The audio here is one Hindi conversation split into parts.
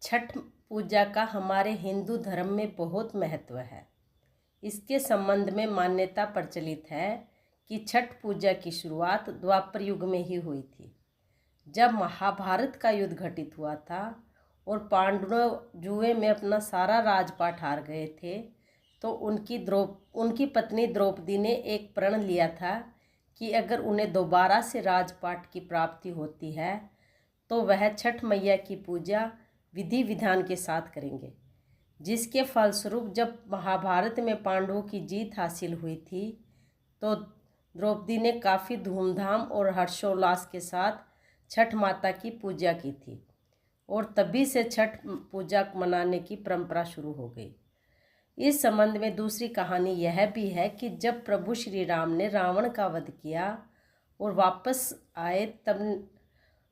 छठ पूजा का हमारे हिंदू धर्म में बहुत महत्व है। इसके संबंध में मान्यता प्रचलित है कि छठ पूजा की शुरुआत द्वापर युग में ही हुई थी, जब महाभारत का युद्ध घटित हुआ था और पांडव जुए में अपना सारा राजपाट हार गए थे। तो उनकी पत्नी द्रौपदी ने एक प्रण लिया था कि अगर उन्हें दोबारा से राजपाट की प्राप्ति होती है तो वह छठ मैया की पूजा विधि विधान के साथ करेंगे। जिसके फलस्वरूप जब महाभारत में पांडवों की जीत हासिल हुई थी तो द्रौपदी ने काफ़ी धूमधाम और हर्षोल्लास के साथ छठ माता की पूजा की थी और तभी से छठ पूजा मनाने की परंपरा शुरू हो गई। इस संबंध में दूसरी कहानी यह भी है कि जब प्रभु श्री राम ने रावण का वध किया और वापस आए तब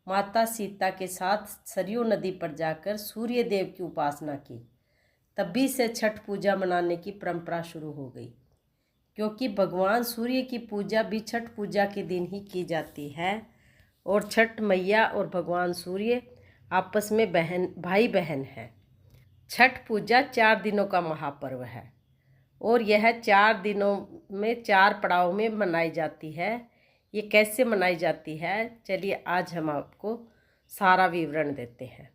माता सीता के साथ सरयू नदी पर जाकर सूर्य देव की उपासना की। तभी से छठ पूजा मनाने की परंपरा शुरू हो गई, क्योंकि भगवान सूर्य की पूजा भी छठ पूजा के दिन ही की जाती है और छठ मैया और भगवान सूर्य आपस में भाई बहन हैं। छठ पूजा 4 दिनों का महापर्व है और यह 4 दिनों में 4 पड़ाव में मनाई जाती है। ये कैसे मनाई जाती है, चलिए आज हम आपको सारा विवरण देते हैं।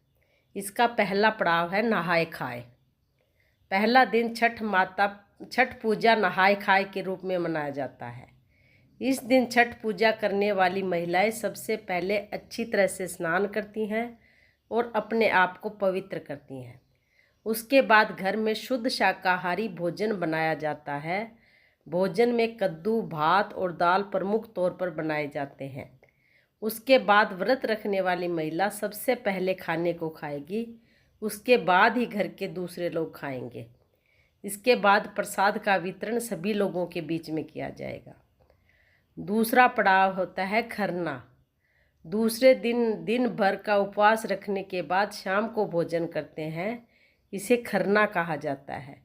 इसका पहला पड़ाव है नहाए खाए। पहला दिन छठ पूजा नहाए खाए के रूप में मनाया जाता है। इस दिन छठ पूजा करने वाली महिलाएं सबसे पहले अच्छी तरह से स्नान करती हैं और अपने आप को पवित्र करती हैं। उसके बाद घर में शुद्ध शाकाहारी भोजन बनाया जाता है। भोजन में कद्दू, भात और दाल प्रमुख तौर पर बनाए जाते हैं। उसके बाद व्रत रखने वाली महिला सबसे पहले खाने को खाएगी, उसके बाद ही घर के दूसरे लोग खाएंगे। इसके बाद प्रसाद का वितरण सभी लोगों के बीच में किया जाएगा। दूसरा पड़ाव होता है खरना। दूसरे दिन भर का उपवास रखने के बाद शाम को भोजन करते हैं। इसे खरना कहा जाता है।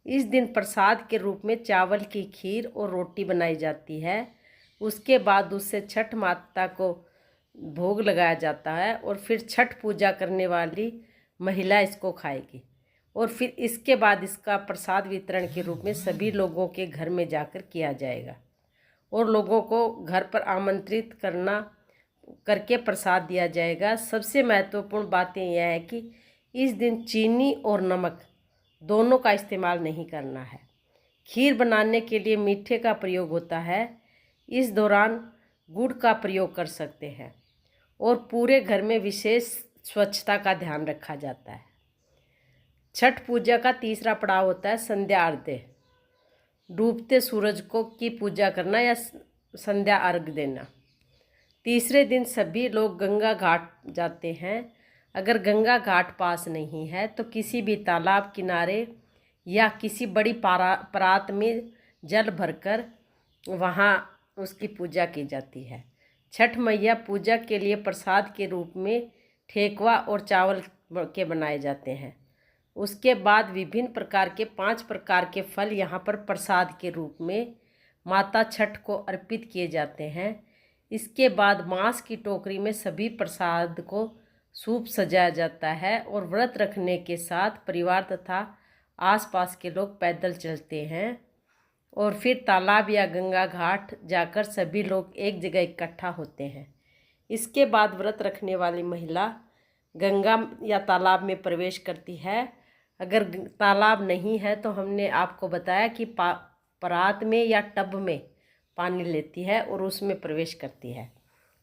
इस दिन प्रसाद के रूप में चावल की खीर और रोटी बनाई जाती है। उसके बाद उससे छठ माता को भोग लगाया जाता है और फिर छठ पूजा करने वाली महिला इसको खाएगी और फिर इसके बाद इसका प्रसाद वितरण के रूप में सभी लोगों के घर में जाकर किया जाएगा और लोगों को घर पर आमंत्रित करके प्रसाद दिया जाएगा। सबसे महत्वपूर्ण बातें यह है कि इस दिन चीनी और नमक दोनों का इस्तेमाल नहीं करना है। खीर बनाने के लिए मीठे का प्रयोग होता है। इस दौरान गुड़ का प्रयोग कर सकते हैं और पूरे घर में विशेष स्वच्छता का ध्यान रखा जाता है। छठ पूजा का तीसरा पड़ाव होता है संध्या आरती। डूबते सूरज की पूजा करना या संध्या अर्घ देना। तीसरे दिन सभी लोग गंगा घाट जाते हैं। अगर गंगा घाट पास नहीं है तो किसी भी तालाब किनारे या किसी बड़ी परात में जल भरकर वहाँ उसकी पूजा की जाती है। छठ मैया पूजा के लिए प्रसाद के रूप में ठेकुआ और चावल के बनाए जाते हैं। उसके बाद विभिन्न प्रकार के 5 प्रकार के फल यहाँ पर प्रसाद के रूप में माता छठ को अर्पित किए जाते हैं। इसके बाद मांस की टोकरी में सभी प्रसाद को सूप सजाया जाता है और व्रत रखने के साथ परिवार तथा आसपास के लोग पैदल चलते हैं और फिर तालाब या गंगा घाट जाकर सभी लोग एक जगह इकट्ठा होते हैं। इसके बाद व्रत रखने वाली महिला गंगा या तालाब में प्रवेश करती है। अगर तालाब नहीं है तो हमने आपको बताया कि परात में या टब में पानी लेती है और उसमें प्रवेश करती है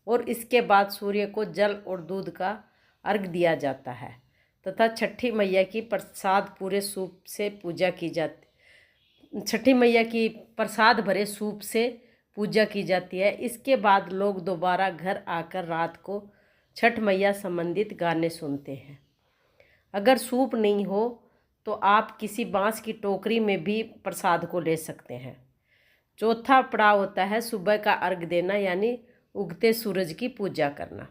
और इसके बाद सूर्य को जल और दूध का अर्घ दिया जाता है तथा छठी मैया की प्रसाद पूरे सूप से पूजा की जाती छठी मैया की प्रसाद भरे सूप से पूजा की जाती है। इसके बाद लोग दोबारा घर आकर रात को छठ मैया संबंधित गाने सुनते हैं। अगर सूप नहीं हो तो आप किसी बांस की टोकरी में भी प्रसाद को ले सकते हैं। चौथा पड़ाव होता है सुबह का अर्घ देना, यानी उगते सूरज की पूजा करना।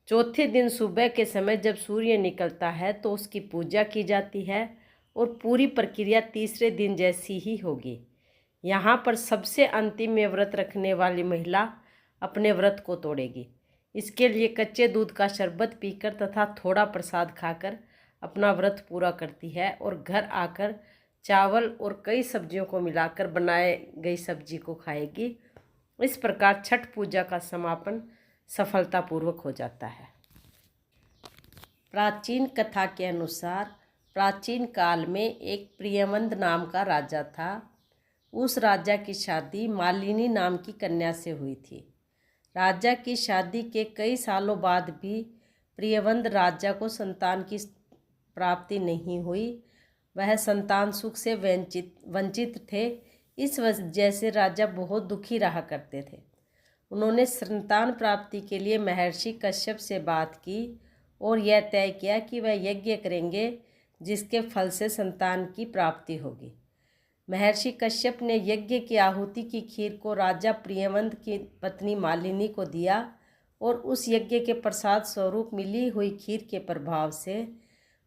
चौथे दिन सुबह के समय जब सूर्य निकलता है तो उसकी पूजा की जाती है और पूरी प्रक्रिया तीसरे दिन जैसी ही होगी। यहाँ पर सबसे अंतिम में व्रत रखने वाली महिला अपने व्रत को तोड़ेगी। इसके लिए कच्चे दूध का शरबत पीकर तथा थोड़ा प्रसाद खाकर अपना व्रत पूरा करती है और घर आकर चावल और कई सब्जियों को मिलाकर बनाई गई सब्जी को खाएगी। इस प्रकार छठ पूजा का समापन सफलतापूर्वक हो जाता है। प्राचीन कथा के अनुसार प्राचीन काल में एक प्रियवंद नाम का राजा था। उस राजा की शादी मालिनी नाम की कन्या से हुई थी। राजा की शादी के कई सालों बाद भी प्रियवंद राजा को संतान की प्राप्ति नहीं हुई। वह संतान सुख से वंचित थे। इस वजह से राजा बहुत दुखी रहा करते थे। उन्होंने संतान प्राप्ति के लिए महर्षि कश्यप से बात की और यह तय किया कि वह यज्ञ करेंगे जिसके फल से संतान की प्राप्ति होगी। महर्षि कश्यप ने यज्ञ की आहुति की खीर को राजा प्रियवंद की पत्नी मालिनी को दिया और उस यज्ञ के प्रसाद स्वरूप मिली हुई खीर के प्रभाव से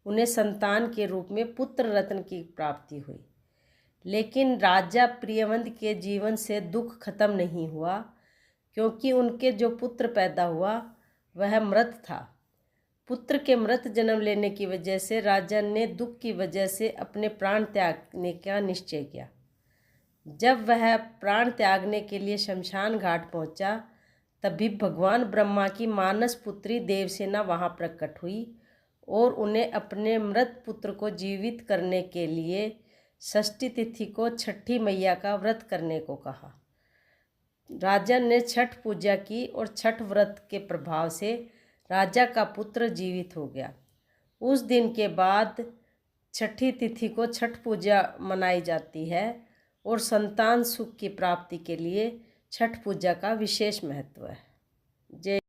उन्हें संतान के रूप में पुत्र रत्न की प्राप्ति हुई। लेकिन राजा प्रियवंद के जीवन से दुख खत्म नहीं हुआ, क्योंकि उनके जो पुत्र पैदा हुआ वह मृत था। पुत्र के मृत जन्म लेने की वजह से राजा ने दुख की वजह से अपने प्राण त्यागने का निश्चय किया। जब वह प्राण त्यागने के लिए शमशान घाट पहुंचा, तभी भगवान ब्रह्मा की मानस पुत्री देवसेना वहां प्रकट हुई और उन्हें अपने मृत पुत्र को जीवित करने के लिए षष्ठी तिथि को छठी मैया का व्रत करने को कहा। राजा ने छठ पूजा की और छठ व्रत के प्रभाव से राजा का पुत्र जीवित हो गया। उस दिन के बाद छठी तिथि को छठ पूजा मनाई जाती है और संतान सुख की प्राप्ति के लिए छठ पूजा का विशेष महत्व है। जय